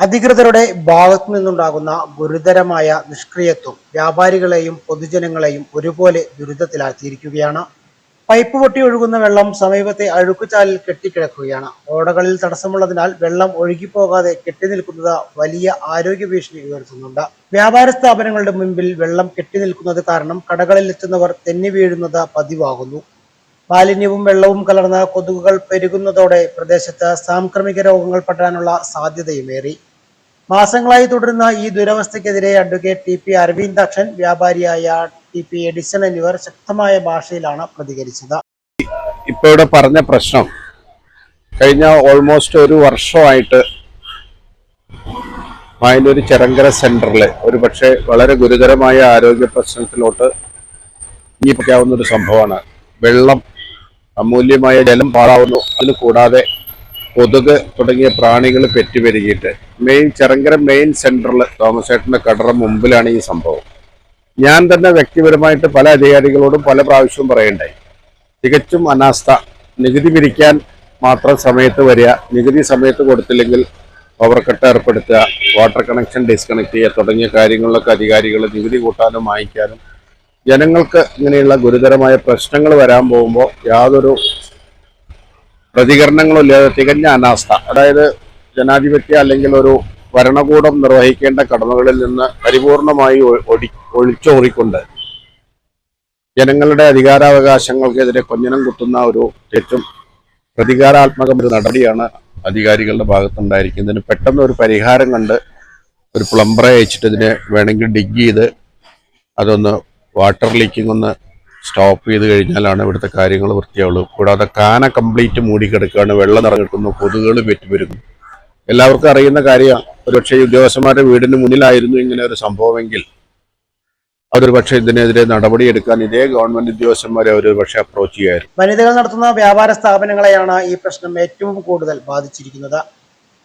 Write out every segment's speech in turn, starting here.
അധികൃതരുടെ ഭാഗത്തു നിന്നുണ്ടാകുന്ന ഗുരുതരമായ നിഷ്ക്രിയത്വം വ്യാപാരികളെയും പൊതുജനങ്ങളെയും ഒരുപോലെ ദുരിതത്തിലാഴ്ത്തിയിരിക്കുകയാണ്. പൈപ്പ് പൊട്ടി ഒഴുകുന്ന വെള്ളം സമീപത്തെ അഴുക്കുചാലിൽ കെട്ടിക്കിടക്കുകയാണ്. ഓടകളിൽ തടസ്സമുള്ളതിനാൽ വെള്ളം ഒഴുകിപ്പോകാതെ കെട്ടിനിൽക്കുന്നത് വലിയ ആരോഗ്യ ഭീഷണി ഉയർത്തുന്നുണ്ട്. വ്യാപാര സ്ഥാപനങ്ങളുടെ മുൻപിൽ വെള്ളം കെട്ടിനിൽക്കുന്നത് കാരണം കടകളിൽ എത്തുന്നവർ തെന്നി വീഴുന്നത് പതിവാകുന്നു. മാലിന്യവും വെള്ളവും കലർന്ന കൊതുകുകൾ പെരുകുന്നതോടെ പ്രദേശത്ത് സാംക്രമിക രോഗങ്ങൾ പടരാനുള്ള സാധ്യതയുമേറി. മാസങ്ങളായി തുടരുന്ന ഈ ദുരവസ്ഥയ്ക്കെതിരെ അഡ്വക്കേറ്റ് ടി പി അരവിന്ദാക്ഷൻ, വ്യാപാരിയായ ടി പി എഡിസൺ എന്നിവർ ശക്തമായ ഭാഷയിലാണ് പ്രതികരിച്ചത്. ഇപ്പൊ ഇവിടെ പറഞ്ഞ പ്രശ്നം കഴിഞ്ഞ ഓൾമോസ്റ്റ് ഒരു വർഷമായിട്ട് മായന്നൂർ ചെറങ്കര സെന്ററിൽ ഒരു പക്ഷേ വളരെ ഗുരുതരമായ ആരോഗ്യ പ്രശ്നത്തിലോട്ട് ഇനിയിപ്പിക്കാവുന്ന ഒരു സംഭവമാണ്. വെള്ളം, അമൂല്യമായ ജലം പാഴാവുന്നു. അതിന് കൂടാതെ കൊതുക് തുടങ്ങിയ പ്രാണികൾ പെറ്റുപെരുകിയിട്ട് ചെറങ്കര മെയിൻ സെന്ററിൽ തോമസേട്ടന്റെ കടറ മുമ്പിലാണ് ഈ സംഭവം. ഞാൻ തന്നെ വ്യക്തിപരമായിട്ട് പല അധികാരികളോടും പല പ്രാവശ്യവും പറയണ്ടായി. തികച്ചും അനാസ്ഥ. നികുതി പിരിക്കാൻ മാത്രം സമയത്ത് വരിക, നികുതി സമയത്ത് കൊടുത്തില്ലെങ്കിൽ പവർ കട്ട് ഏർപ്പെടുത്തുക, വാട്ടർ കണക്ഷൻ ഡിസ്കണക്ട് ചെയ്യുക തുടങ്ങിയ കാര്യങ്ങളിലൊക്കെ അധികാരികൾ നികുതി കൂട്ടാനും വാങ്ങിക്കാനും ജനങ്ങൾക്ക് ഇങ്ങനെയുള്ള ഗുരുതരമായ പ്രശ്നങ്ങൾ വരാൻ പോകുമ്പോൾ യാതൊരു പ്രതികരണങ്ങളും ഇല്ലാതെ തികഞ്ഞ അനാസ്ഥ. അതായത് ജനാധിപത്യ അല്ലെങ്കിൽ ഒരു ഭരണകൂടം നിർവഹിക്കേണ്ട കടമകളിൽ നിന്ന് പരിപൂർണമായി ഒളിച്ചോറിക്കൊണ്ട് ജനങ്ങളുടെ അധികാരാവകാശങ്ങൾക്കെതിരെ കൊഞ്ഞനം കുത്തുന്ന ഒരു ഏറ്റവും പ്രതികാരാത്മക ഒരു നടപടിയാണ് അധികാരികളുടെ ഭാഗത്തുണ്ടായിരിക്കുന്നതിന് പെട്ടെന്ന് ഒരു പരിഹാരം കണ്ട് ഒരു പ്ലംബറെ അയച്ചിട്ട് ഇതിനെ വേണമെങ്കിൽ ഡിഗ് ചെയ്ത് അതൊന്ന് വാട്ടർ ലീക്കിംഗ് ഒന്ന് സ്റ്റോപ്പ് ചെയ്ത് കഴിഞ്ഞാലാണ് ഇവിടുത്തെ കാര്യങ്ങൾ വൃത്തിയാവുള്ളൂ. കൂടാതെ കാന കംപ്ലീറ്റ് മൂടിക്കിടക്കുകയാണ്, വെള്ളം നിറഞ്ഞിട്ടുന്നു, കൊതുകുകൾ പെറ്റുപെരുന്നു. എല്ലാവർക്കും അറിയുന്ന കാര്യമാണ്. ഒരുപക്ഷെ ഉദ്യോഗസ്ഥന്മാരുടെ വീടിന് മുന്നിലായിരുന്നു ഇങ്ങനെ ഒരു സംഭവമെങ്കിൽ അതൊരു പക്ഷേ ഇതിനെതിരെ നടപടിയെടുക്കാൻ ഇതേ ഗവൺമെന്റ് ഉദ്യോഗസ്ഥന്മാരെ അവരൊരു പക്ഷേ അപ്രോച്ച് ചെയ്യായിരുന്നു. വനിതകൾ നടത്തുന്ന വ്യാപാര സ്ഥാപനങ്ങളെയാണ് ഈ പ്രശ്നം ഏറ്റവും കൂടുതൽ ബാധിച്ചിരിക്കുന്നത്.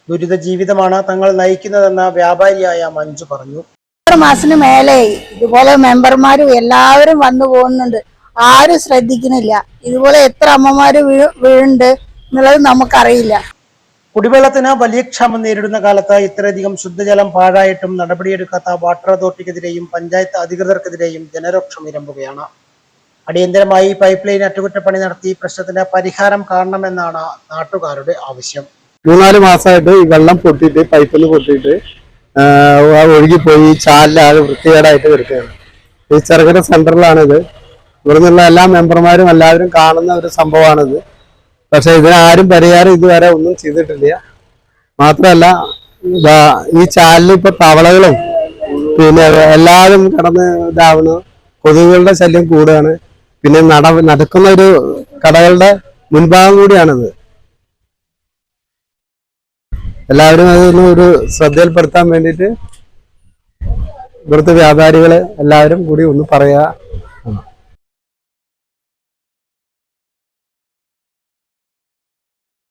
ദുരിത ജീവിതമാണ് തങ്ങൾ നയിക്കുന്നതെന്ന് വ്യാപാരിയായ മഞ്ജു പറഞ്ഞു. മാസത്തിന് മേലെ ഇതുപോലെ മെമ്പർമാരും എല്ലാവരും വന്നു പോകുന്നുണ്ട്, ആരും ശ്രദ്ധിക്കുന്നില്ല. ഇതുപോലെ എത്ര അമ്മമാര് വീഴുണ്ട് എന്നുള്ളത് നമുക്കറിയില്ല. കുടിവെള്ളത്തിന് വലിയ ക്ഷാമം നേരിടുന്ന കാലത്ത് ഇത്രയധികം ശുദ്ധജലം പാഴായിട്ടും നടപടിയെടുക്കാത്ത വാട്ടർ അതോറിറ്റിക്കെതിരെയും പഞ്ചായത്ത് അധികൃതർക്കെതിരെയും ജനരോക്ഷം ഇരമ്പുകയാണ്. അടിയന്തരമായി പൈപ്പ് ലൈൻ അറ്റകുറ്റപ്പണി നടത്തി പ്രശ്നത്തിന് പരിഹാരം കാണണമെന്നാണ് നാട്ടുകാരുടെ ആവശ്യം. 3-4 മാസമായിട്ട് ഈ വെള്ളം പൊട്ടിയിട്ട് പൈപ്പിൽ പൊട്ടിയിട്ട് ഒഴുകിപ്പോയി ചാലിലാകെ വൃത്തികേടായിട്ട് കിടക്കുകയാണ്. ഈ ചെറുകിട സെന്ററിലാണിത്. ഇവിടെ നിന്നുള്ള എല്ലാ മെമ്പർമാരും എല്ലാവരും കാണുന്ന ഒരു സംഭവമാണിത്. പക്ഷെ ഇതിനാരും പരിഹാരം ഇതുവരെ ഒന്നും ചെയ്തിട്ടില്ല. മാത്രമല്ല ഈ ചാലിൽ ഇപ്പൊ തവളകളും പിന്നെ എല്ലാവരും കിടന്ന് ഇതാവുന്നു, കൊതുകുകളുടെ ശല്യം കൂടുകയാണ്. പിന്നെ നടക്കുന്ന ഒരു കടകളുടെ മുൻഭാഗം കൂടിയാണിത്. എല്ലാവരും അതൊന്നും ഒരു ശ്രദ്ധയിൽപ്പെടുത്താൻ വേണ്ടിയിട്ട് ഇവിടുത്തെ വ്യാപാരികളെ എല്ലാവരും കൂടി ഒന്ന് പറയുക.